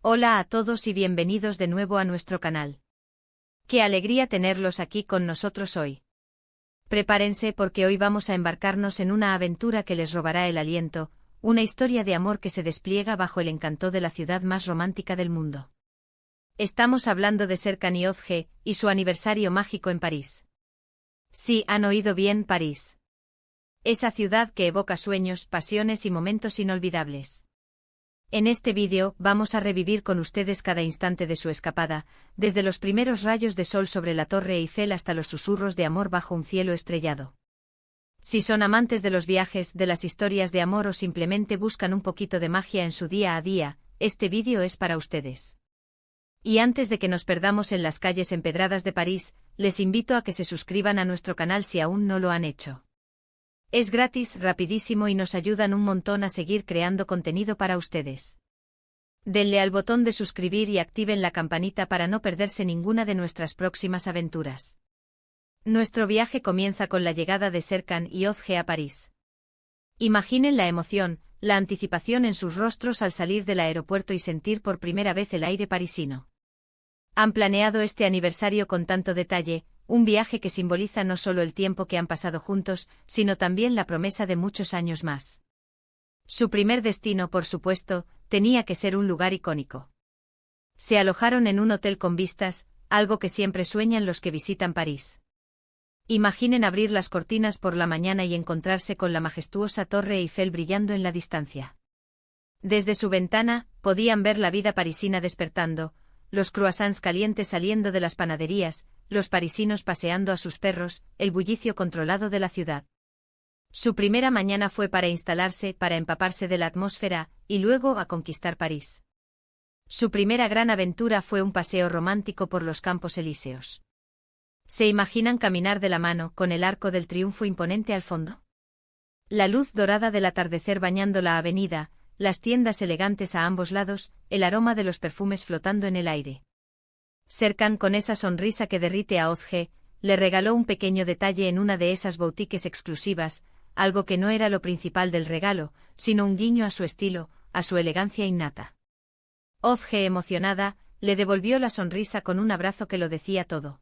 Hola a todos y bienvenidos de nuevo a nuestro canal. Qué alegría tenerlos aquí con nosotros hoy. Prepárense porque hoy vamos a embarcarnos en una aventura que les robará el aliento, una historia de amor que se despliega bajo el encanto de la ciudad más romántica del mundo. Estamos hablando de Serkan y Özge, y su aniversario mágico en París. Sí, han oído bien, París. Esa ciudad que evoca sueños, pasiones y momentos inolvidables. En este vídeo vamos a revivir con ustedes cada instante de su escapada, desde los primeros rayos de sol sobre la Torre Eiffel hasta los susurros de amor bajo un cielo estrellado. Si son amantes de los viajes, de las historias de amor o simplemente buscan un poquito de magia en su día a día, este vídeo es para ustedes. Y antes de que nos perdamos en las calles empedradas de París, les invito a que se suscriban a nuestro canal si aún no lo han hecho. Es gratis, rapidísimo y nos ayudan un montón a seguir creando contenido para ustedes. Denle al botón de suscribir y activen la campanita para no perderse ninguna de nuestras próximas aventuras. Nuestro viaje comienza con la llegada de Serkan y Özge a París. Imaginen la emoción, la anticipación en sus rostros al salir del aeropuerto y sentir por primera vez el aire parisino. Han planeado este aniversario con tanto detalle, un viaje que simboliza no solo el tiempo que han pasado juntos, sino también la promesa de muchos años más. Su primer destino, por supuesto, tenía que ser un lugar icónico. Se alojaron en un hotel con vistas, algo que siempre sueñan los que visitan París. Imaginen abrir las cortinas por la mañana y encontrarse con la majestuosa Torre Eiffel brillando en la distancia. Desde su ventana, podían ver la vida parisina despertando, los croissants calientes saliendo de las panaderías, los parisinos paseando a sus perros, el bullicio controlado de la ciudad. Su primera mañana fue para instalarse, para empaparse de la atmósfera, y luego a conquistar París. Su primera gran aventura fue un paseo romántico por los Campos Elíseos. ¿Se imaginan caminar de la mano, con el Arco del Triunfo imponente al fondo? La luz dorada del atardecer bañando la avenida, las tiendas elegantes a ambos lados, el aroma de los perfumes flotando en el aire. Serkan, con esa sonrisa que derrite a Özge, le regaló un pequeño detalle en una de esas boutiques exclusivas, algo que no era lo principal del regalo, sino un guiño a su estilo, a su elegancia innata. Özge, emocionada, le devolvió la sonrisa con un abrazo que lo decía todo.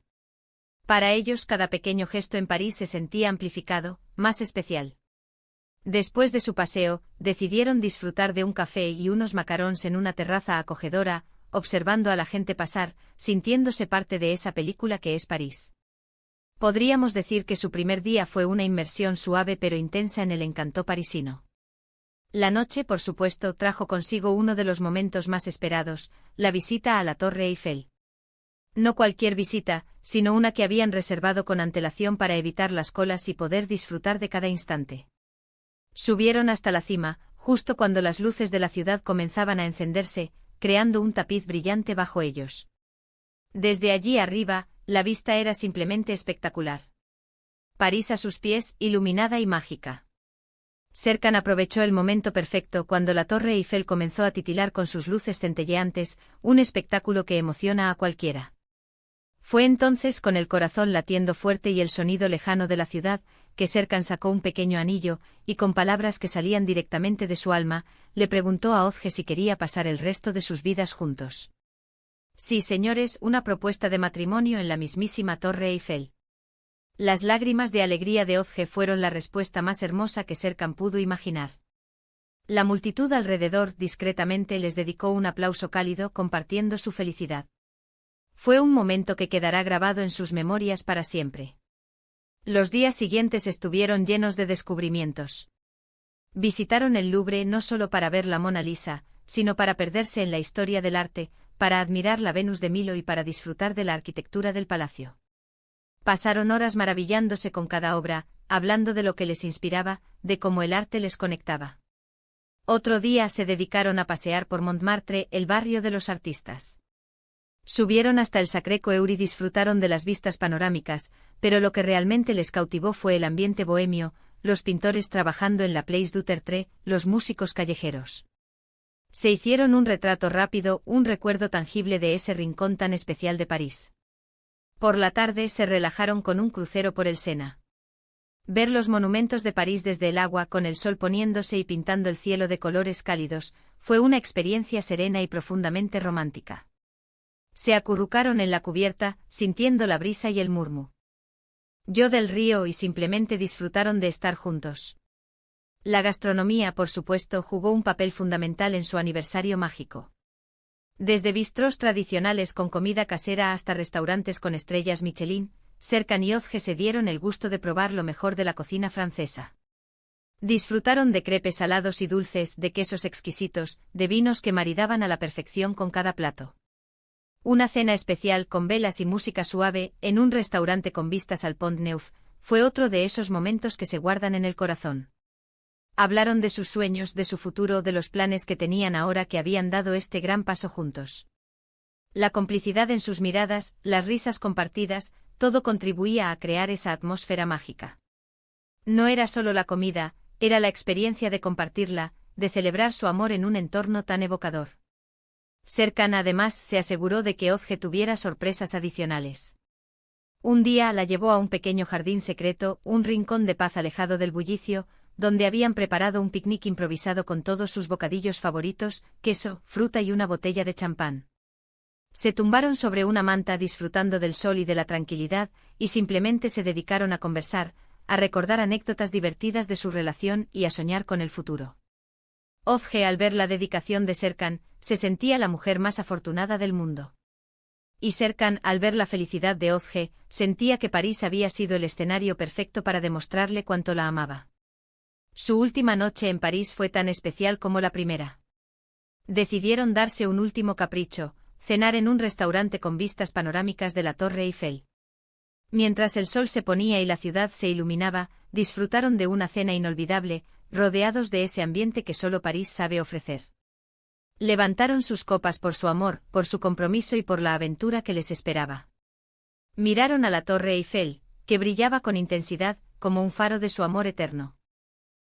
Para ellos cada pequeño gesto en París se sentía amplificado, más especial. Después de su paseo, decidieron disfrutar de un café y unos macarons en una terraza acogedora, observando a la gente pasar, sintiéndose parte de esa película que es París. Podríamos decir que su primer día fue una inmersión suave pero intensa en el encanto parisino. La noche, por supuesto, trajo consigo uno de los momentos más esperados, la visita a la Torre Eiffel. No cualquier visita, sino una que habían reservado con antelación para evitar las colas y poder disfrutar de cada instante. Subieron hasta la cima, justo cuando las luces de la ciudad comenzaban a encenderse, creando un tapiz brillante bajo ellos. Desde allí arriba, la vista era simplemente espectacular. París a sus pies, iluminada y mágica. Serkan aprovechó el momento perfecto cuando la Torre Eiffel comenzó a titilar con sus luces centelleantes, un espectáculo que emociona a cualquiera. Fue entonces, con el corazón latiendo fuerte y el sonido lejano de la ciudad, que Serkan sacó un pequeño anillo, y con palabras que salían directamente de su alma, le preguntó a Özge si quería pasar el resto de sus vidas juntos. Sí, señores, una propuesta de matrimonio en la mismísima Torre Eiffel. Las lágrimas de alegría de Özge fueron la respuesta más hermosa que Serkan pudo imaginar. La multitud alrededor discretamente les dedicó un aplauso cálido compartiendo su felicidad. Fue un momento que quedará grabado en sus memorias para siempre. Los días siguientes estuvieron llenos de descubrimientos. Visitaron el Louvre no solo para ver la Mona Lisa, sino para perderse en la historia del arte, para admirar la Venus de Milo y para disfrutar de la arquitectura del palacio. Pasaron horas maravillándose con cada obra, hablando de lo que les inspiraba, de cómo el arte les conectaba. Otro día se dedicaron a pasear por Montmartre, el barrio de los artistas. Subieron hasta el Sacré-Cœur y disfrutaron de las vistas panorámicas, pero lo que realmente les cautivó fue el ambiente bohemio, los pintores trabajando en la Place du Tertre, los músicos callejeros. Se hicieron un retrato rápido, un recuerdo tangible de ese rincón tan especial de París. Por la tarde se relajaron con un crucero por el Sena. Ver los monumentos de París desde el agua con el sol poniéndose y pintando el cielo de colores cálidos, fue una experiencia serena y profundamente romántica. Se acurrucaron en la cubierta, sintiendo la brisa y el murmullo del río y simplemente disfrutaron de estar juntos. La gastronomía, por supuesto, jugó un papel fundamental en su aniversario mágico. Desde bistrós tradicionales con comida casera hasta restaurantes con estrellas Michelin, Serkan y Ozge se dieron el gusto de probar lo mejor de la cocina francesa. Disfrutaron de crepes salados y dulces, de quesos exquisitos, de vinos que maridaban a la perfección con cada plato. Una cena especial con velas y música suave, en un restaurante con vistas al Pont Neuf, fue otro de esos momentos que se guardan en el corazón. Hablaron de sus sueños, de su futuro, de los planes que tenían ahora que habían dado este gran paso juntos. La complicidad en sus miradas, las risas compartidas, todo contribuía a crear esa atmósfera mágica. No era solo la comida, era la experiencia de compartirla, de celebrar su amor en un entorno tan evocador. Serkan además se aseguró de que Ozge tuviera sorpresas adicionales. Un día la llevó a un pequeño jardín secreto, un rincón de paz alejado del bullicio, donde habían preparado un picnic improvisado con todos sus bocadillos favoritos, queso, fruta y una botella de champán. Se tumbaron sobre una manta disfrutando del sol y de la tranquilidad, y simplemente se dedicaron a conversar, a recordar anécdotas divertidas de su relación y a soñar con el futuro. Ozge, al ver la dedicación de Serkan, se sentía la mujer más afortunada del mundo. Y Serkan, al ver la felicidad de Ozge, sentía que París había sido el escenario perfecto para demostrarle cuánto la amaba. Su última noche en París fue tan especial como la primera. Decidieron darse un último capricho, cenar en un restaurante con vistas panorámicas de la Torre Eiffel. Mientras el sol se ponía y la ciudad se iluminaba, disfrutaron de una cena inolvidable, rodeados de ese ambiente que solo París sabe ofrecer. Levantaron sus copas por su amor, por su compromiso y por la aventura que les esperaba. Miraron a la Torre Eiffel, que brillaba con intensidad, como un faro de su amor eterno.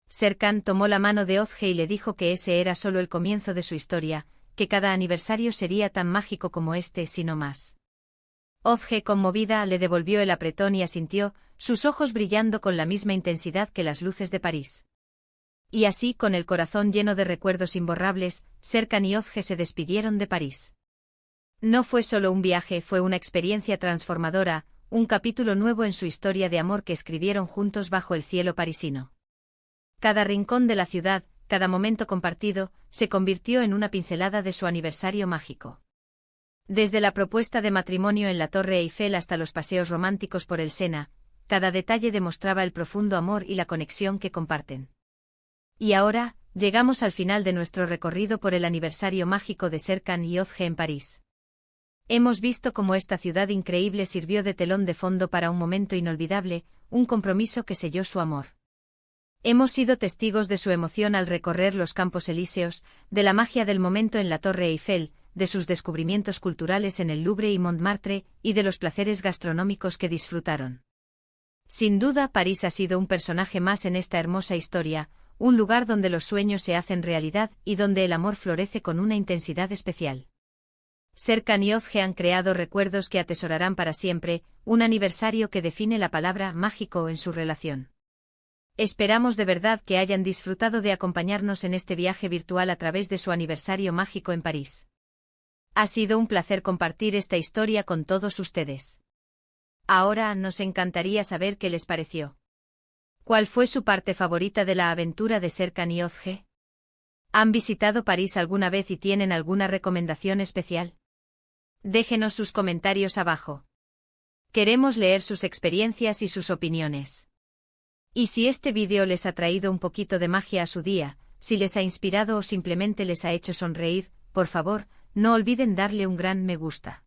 Serkan tomó la mano de Ozge y le dijo que ese era solo el comienzo de su historia, que cada aniversario sería tan mágico como este, si no más. Ozge, conmovida, le devolvió el apretón y asintió, sus ojos brillando con la misma intensidad que las luces de París. Y así, con el corazón lleno de recuerdos imborrables, Serkan y Ozge se despidieron de París. No fue solo un viaje, fue una experiencia transformadora, un capítulo nuevo en su historia de amor que escribieron juntos bajo el cielo parisino. Cada rincón de la ciudad, cada momento compartido, se convirtió en una pincelada de su aniversario mágico. Desde la propuesta de matrimonio en la Torre Eiffel hasta los paseos románticos por el Sena, cada detalle demostraba el profundo amor y la conexión que comparten. Y ahora, llegamos al final de nuestro recorrido por el aniversario mágico de Serkan y Ozge en París. Hemos visto cómo esta ciudad increíble sirvió de telón de fondo para un momento inolvidable, un compromiso que selló su amor. Hemos sido testigos de su emoción al recorrer los Campos Elíseos, de la magia del momento en la Torre Eiffel, de sus descubrimientos culturales en el Louvre y Montmartre, y de los placeres gastronómicos que disfrutaron. Sin duda, París ha sido un personaje más en esta hermosa historia, un lugar donde los sueños se hacen realidad y donde el amor florece con una intensidad especial. Serkan y Ozge han creado recuerdos que atesorarán para siempre, un aniversario que define la palabra mágico en su relación. Esperamos de verdad que hayan disfrutado de acompañarnos en este viaje virtual a través de su aniversario mágico en París. Ha sido un placer compartir esta historia con todos ustedes. Ahora nos encantaría saber qué les pareció. ¿Cuál fue su parte favorita de la aventura de Serkan y Ozge? ¿Han visitado París alguna vez y tienen alguna recomendación especial? Déjenos sus comentarios abajo. Queremos leer sus experiencias y sus opiniones. Y si este vídeo les ha traído un poquito de magia a su día, si les ha inspirado o simplemente les ha hecho sonreír, por favor, no olviden darle un gran me gusta.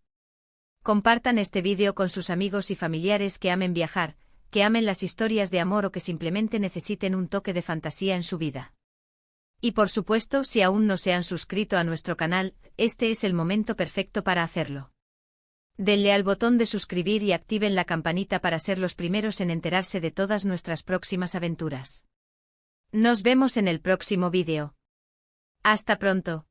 Compartan este vídeo con sus amigos y familiares que amen viajar, que amen las historias de amor o que simplemente necesiten un toque de fantasía en su vida. Y por supuesto, si aún no se han suscrito a nuestro canal, este es el momento perfecto para hacerlo. Denle al botón de suscribir y activen la campanita para ser los primeros en enterarse de todas nuestras próximas aventuras. Nos vemos en el próximo vídeo. Hasta pronto.